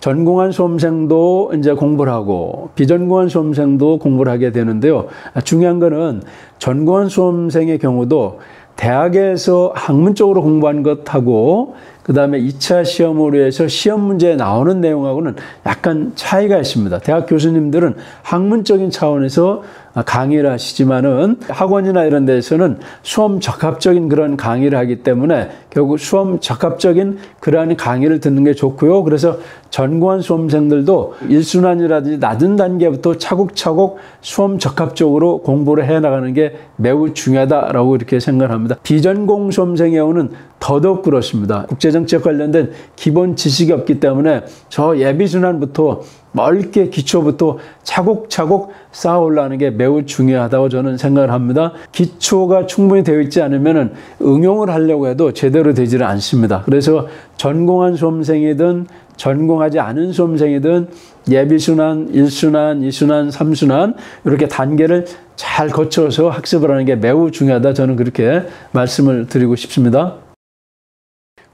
전공한 수험생도 이제 공부를 하고 비전공한 수험생도 공부를 하게 되는데요. 중요한 거는 전공한 수험생의 경우도 대학에서 학문적으로 공부한 것하고 그 다음에 2차 시험으로 해서 시험 문제에 나오는 내용하고는 약간 차이가 있습니다. 대학 교수님들은 학문적인 차원에서 강의를 하시지만은 학원이나 이런 데서는 수험 적합적인 그런 강의를 하기 때문에 결국 수험 적합적인 그러한 강의를 듣는 게 좋고요. 그래서 전공한 수험생들도 1순환이라든지 낮은 단계부터 차곡차곡 수험 적합적으로 공부를 해나가는 게 매우 중요하다라고 이렇게 생각을 합니다. 비전공 수험생의 경우는 더더욱 그렇습니다. 국제정치학 관련된 기본 지식이 없기 때문에 저 예비순환부터 넓게 기초부터 차곡차곡 쌓아 올라가는 게 매우 중요하다고 저는 생각을 합니다. 기초가 충분히 되어 있지 않으면 응용을 하려고 해도 제대로 되지를 않습니다. 그래서 전공한 수험생이든 전공하지 않은 수험생이든 예비순환, 1순환, 2순환, 3순환 이렇게 단계를 잘 거쳐서 학습을 하는 게 매우 중요하다. 저는 그렇게 말씀을 드리고 싶습니다.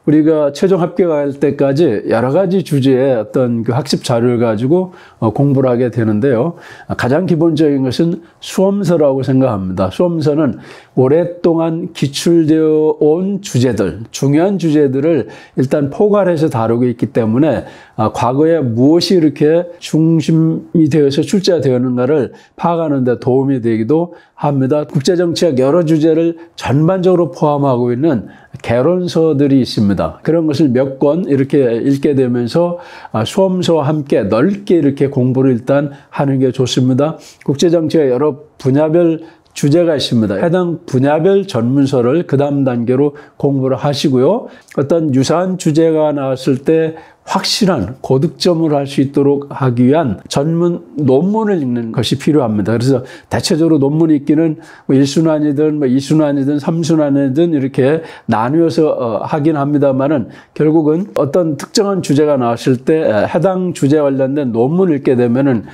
우리가 최종 합격할 때까지 여러 가지 주제의 어떤 그 학습 자료를 가지고 공부를 하게 되는데요. 가장 기본적인 것은 수험서라고 생각합니다. 수험서는 오랫동안 기출되어 온 주제들, 중요한 주제들을 일단 포괄해서 다루고 있기 때문에 과거에 무엇이 이렇게 중심이 되어서 출제가 되었는가를 파악하는 데 도움이 되기도 합니다. 국제정치학 여러 주제를 전반적으로 포함하고 있는 개론서들이 있습니다. 그런 것을 몇 권 이렇게 읽게 되면서 수험서와 함께 넓게 이렇게 공부를 일단 하는 게 좋습니다. 국제정치학 여러 분야별 주제가 있습니다. 해당 분야별 전문서를 그 다음 단계로 공부를 하시고요. 어떤 유사한 주제가 나왔을 때 확실한 고득점을 할 수 있도록 하기 위한 전문 논문을 읽는 것이 필요합니다. 그래서 대체적으로 논문 읽기는 1순환이든 2순환이든 3순환이든 이렇게 나누어서 하긴 합니다만은 결국은 어떤 특정한 주제가 나왔을 때 해당 주제에 관련된 논문을 읽게 되면은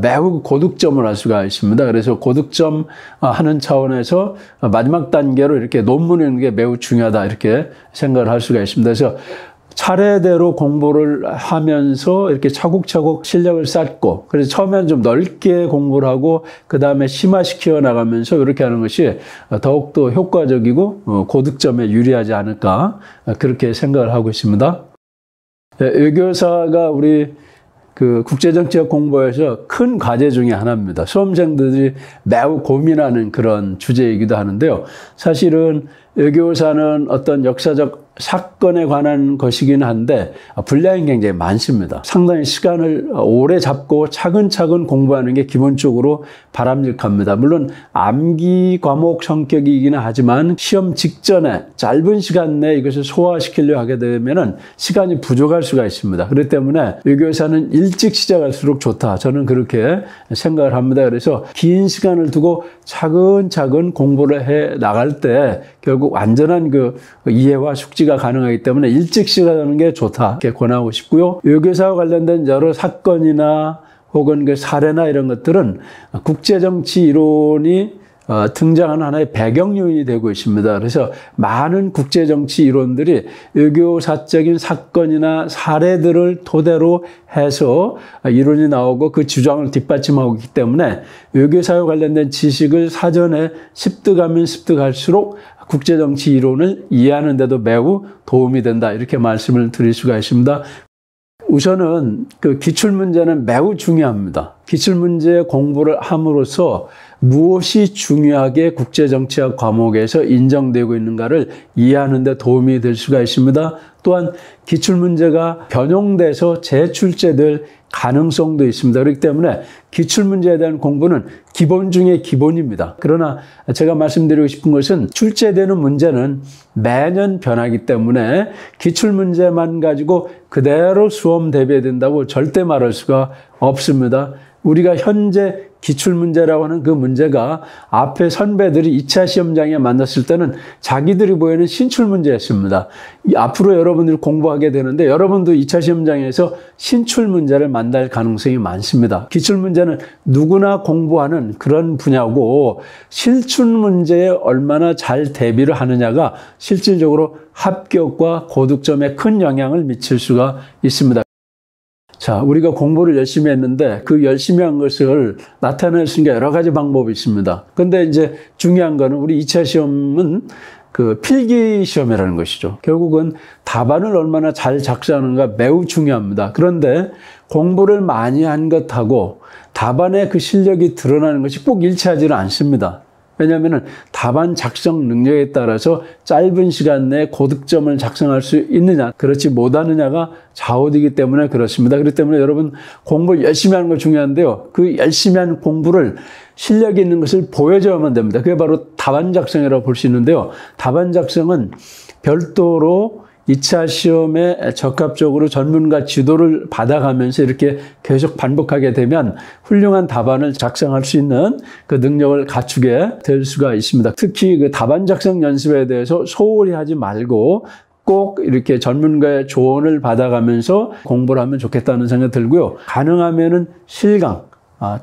매우 고득점을 할 수가 있습니다. 그래서 고득점 하는 차원에서 마지막 단계로 이렇게 논문을 읽는 게 매우 중요하다 이렇게 생각을 할 수가 있습니다. 그래서 차례대로 공부를 하면서 이렇게 차곡차곡 실력을 쌓고 그래서 처음에는 좀 넓게 공부를 하고 그 다음에 심화시켜 나가면서 이렇게 하는 것이 더욱더 효과적이고 고득점에 유리하지 않을까 그렇게 생각을 하고 있습니다. 외교사가 우리 그 국제정치학 공부에서 큰 과제 중에 하나입니다. 수험생들이 매우 고민하는 그런 주제이기도 하는데요. 사실은 외교사는 어떤 역사적 사건에 관한 것이긴 한데 분량이 굉장히 많습니다. 상당히 시간을 오래 잡고 차근차근 공부하는 게 기본적으로 바람직합니다. 물론 암기 과목 성격이기는 하지만 시험 직전에 짧은 시간 내에 이것을 소화시키려고 하게 되면 시간이 부족할 수가 있습니다. 그렇기 때문에 외교사는 일찍 시작할수록 좋다. 저는 그렇게 생각을 합니다. 그래서 긴 시간을 두고 차근차근 공부를 해 나갈 때 결국 완전한 그 이해와 숙지가 가능하기 때문에 일찍 시작하는 게 좋다 이렇게 권하고 싶고요. 외교사와 관련된 여러 사건이나 혹은 그 사례나 이런 것들은 국제정치 이론이 등장하는 하나의 배경 요인이 되고 있습니다. 그래서 많은 국제정치 이론들이 외교사적인 사건이나 사례들을 토대로 해서 이론이 나오고 그 주장을 뒷받침하고 있기 때문에 외교사와 관련된 지식을 사전에 습득하면 습득할수록 국제정치 이론을 이해하는 데도 매우 도움이 된다 이렇게 말씀을 드릴 수가 있습니다. 우선은 그 기출문제는 매우 중요합니다. 기출문제 공부를 함으로써 무엇이 중요하게 국제정치학 과목에서 인정되고 있는가를 이해하는 데 도움이 될 수가 있습니다. 또한 기출문제가 변형돼서 재출제될 가능성도 있습니다. 그렇기 때문에 기출문제에 대한 공부는 기본 중에 기본입니다. 그러나 제가 말씀드리고 싶은 것은 출제되는 문제는 매년 변하기 때문에 기출문제만 가지고 그대로 수험 대비해야 된다고 절대 말할 수가 없습니다. 우리가 현재 기출문제라고 하는 그 문제가 앞에 선배들이 2차 시험장에 만났을 때는 자기들이 보이는 신출문제였습니다. 앞으로 여러분들이 공부하게 되는데 여러분도 2차 시험장에서 신출문제를 만날 가능성이 많습니다. 기출문제는 누구나 공부하는 그런 분야고 실출문제에 얼마나 잘 대비를 하느냐가 실질적으로 합격과 고득점에 큰 영향을 미칠 수가 있습니다. 자, 우리가 공부를 열심히 했는데 그 열심히 한 것을 나타낼 수 있는 여러 가지 방법이 있습니다. 근데 이제 중요한 거는 우리 2차 시험은 그 필기 시험이라는 것이죠. 결국은 답안을 얼마나 잘 작성하는가 매우 중요합니다. 그런데 공부를 많이 한 것하고 답안의 그 실력이 드러나는 것이 꼭 일치하지는 않습니다. 왜냐하면 답안 작성 능력에 따라서 짧은 시간 내에 고득점을 작성할 수 있느냐, 그렇지 못하느냐가 좌우되기 때문에 그렇습니다. 그렇기 때문에 여러분 공부를 열심히 하는 거 중요한데요. 그 열심히 한 공부를 실력이 있는 것을 보여줘야만 됩니다. 그게 바로 답안 작성이라고 볼 수 있는데요. 답안 작성은 별도로 2차 시험에 적합적으로 전문가 지도를 받아가면서 이렇게 계속 반복하게 되면 훌륭한 답안을 작성할 수 있는 그 능력을 갖추게 될 수가 있습니다. 특히 그 답안 작성 연습에 대해서 소홀히 하지 말고 꼭 이렇게 전문가의 조언을 받아가면서 공부를 하면 좋겠다는 생각이 들고요. 가능하면은 실강,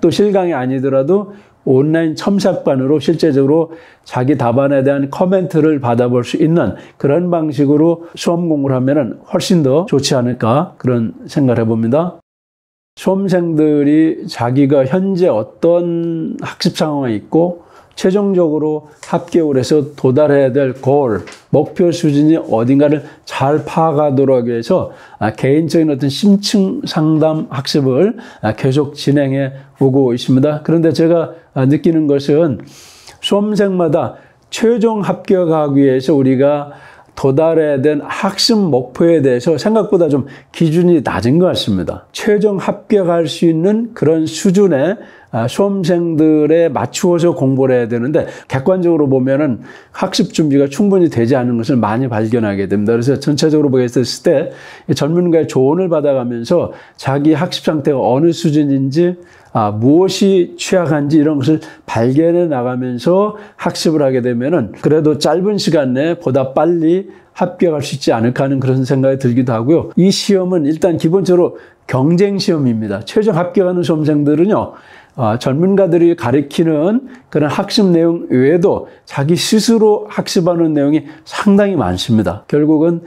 또 실강이 아니더라도 온라인 첨삭반으로 실제적으로 자기 답안에 대한 코멘트를 받아볼 수 있는 그런 방식으로 수험 공부를 하면 훨씬 더 좋지 않을까 그런 생각을 해봅니다. 수험생들이 자기가 현재 어떤 학습 상황에 있고 최종적으로 합격을 해서 도달해야 될 골, 목표 수준이 어딘가를 잘 파악하도록 해서 개인적인 어떤 심층 상담 학습을 계속 진행해 보고 있습니다. 그런데 제가 느끼는 것은 수험생마다 최종 합격하기 위해서 우리가 도달해야 된 학습 목표에 대해서 생각보다 좀 기준이 낮은 것 같습니다. 최종 합격할 수 있는 그런 수준의 수험생들에 맞추어서 공부를 해야 되는데 객관적으로 보면은 학습 준비가 충분히 되지 않은 것을 많이 발견하게 됩니다. 그래서 전체적으로 보겠을 때 전문가의 조언을 받아가면서 자기 학습 상태가 어느 수준인지 무엇이 취약한지 이런 것을 발견해 나가면서 학습을 하게 되면은 그래도 짧은 시간 내에 보다 빨리 합격할 수 있지 않을까 하는 그런 생각이 들기도 하고요. 이 시험은 일단 기본적으로 경쟁 시험입니다. 최종 합격하는 수험생들은요, 전문가들이 가르치는 그런 학습 내용 외에도 자기 스스로 학습하는 내용이 상당히 많습니다. 결국은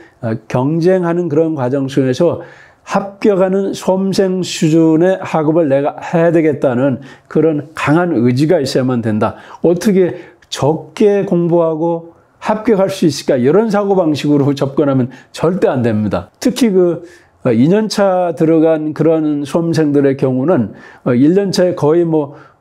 경쟁하는 그런 과정 속에서 합격하는 수험생 수준의 학업을 내가 해야 되겠다는 그런 강한 의지가 있어야만 된다. 어떻게 적게 공부하고 합격할 수 있을까? 이런 사고방식으로 접근하면 절대 안 됩니다. 특히 2년차 들어간 그런 수험생들의 경우는 1년차에 거의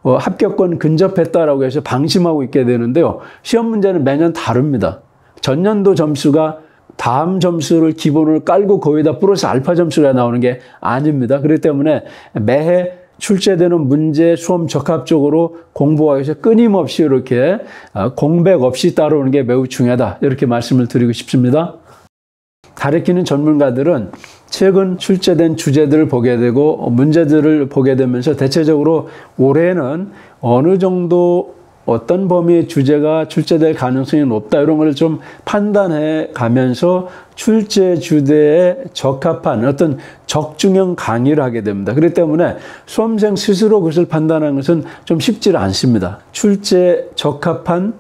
합격권 근접했다라고 해서 방심하고 있게 되는데요. 시험 문제는 매년 다릅니다. 전년도 점수가 다음 점수를 기본으로 깔고 거기다 플러스 알파 점수가 나오는 게 아닙니다. 그렇기 때문에 매해 출제되는 문제 수험 적합적으로 공부하기 위해서 끊임없이 이렇게 공백 없이 따라오는 게 매우 중요하다. 이렇게 말씀을 드리고 싶습니다. 가르치는 전문가들은 최근 출제된 주제들을 보게 되고 문제들을 보게 되면서 대체적으로 올해는 어느 정도 어떤 범위의 주제가 출제될 가능성이 높다 이런 걸 좀 판단해 가면서 출제 주제에 적합한 어떤 적중형 강의를 하게 됩니다. 그렇기 때문에 수험생 스스로 그것을 판단하는 것은 좀 쉽지 않습니다. 출제에 적합한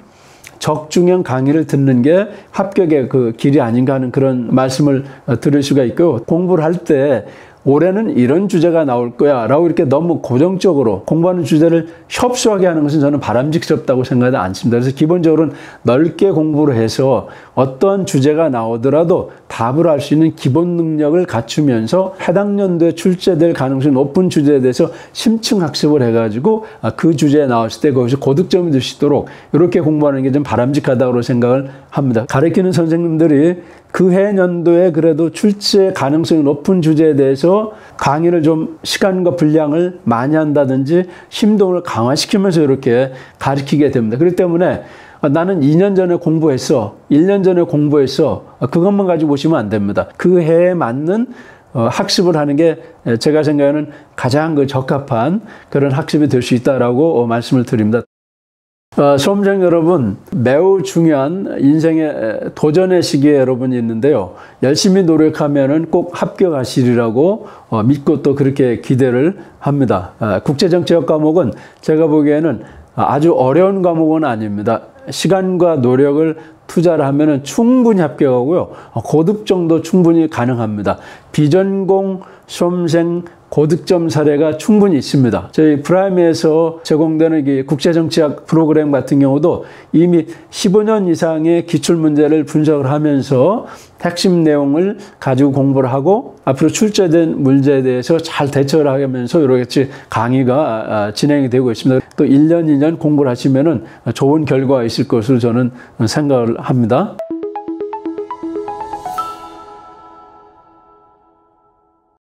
적중형 강의를 듣는 게 합격의 그 길이 아닌가 하는 그런 말씀을 들을 수가 있고요. 공부를 할 때 올해는 이런 주제가 나올 거야 라고 이렇게 너무 고정적으로 공부하는 주제를 협소하게 하는 것은 저는 바람직스럽다고 생각하지 않습니다. 그래서 기본적으로는 넓게 공부를 해서 어떤 주제가 나오더라도 답을 할 수 있는 기본 능력을 갖추면서 해당 연도에 출제될 가능성이 높은 주제에 대해서 심층 학습을 해가지고 그 주제에 나왔을 때 거기서 고득점이 될 수 있도록 이렇게 공부하는 게 좀 바람직하다고 생각을 합니다. 가르치는 선생님들이 그 해 연도에 그래도 출제 가능성이 높은 주제에 대해서 강의를 좀 시간과 분량을 많이 한다든지 심도를 강화시키면서 이렇게 가르치게 됩니다. 그렇기 때문에 나는 2년 전에 공부했어, 1년 전에 공부했어, 그것만 가지고 오시면 안 됩니다. 그 해에 맞는 학습을 하는 게 제가 생각하는 가장 적합한 그런 학습이 될 수 있다라고 말씀을 드립니다. 수험생 여러분, 매우 중요한 인생의 도전의 시기에 여러분이 있는데요. 열심히 노력하면은 꼭 합격하시리라고 믿고 또 그렇게 기대를 합니다. 국제정치학 과목은 제가 보기에는 아주 어려운 과목은 아닙니다. 시간과 노력을 투자를 하면은 충분히 합격하고요. 고득 정도 충분히 가능합니다. 비전공 수험생 고득점 사례가 충분히 있습니다. 저희 프라임에서 제공되는 이 국제정치학 프로그램 같은 경우도 이미 15년 이상의 기출문제를 분석을 하면서 핵심 내용을 가지고 공부를 하고 앞으로 출제된 문제에 대해서 잘 대처를 하면서 이렇게 강의가 진행이 되고 있습니다. 또 1년, 2년 공부를 하시면은 좋은 결과가 있을 것으로 저는 생각을 합니다.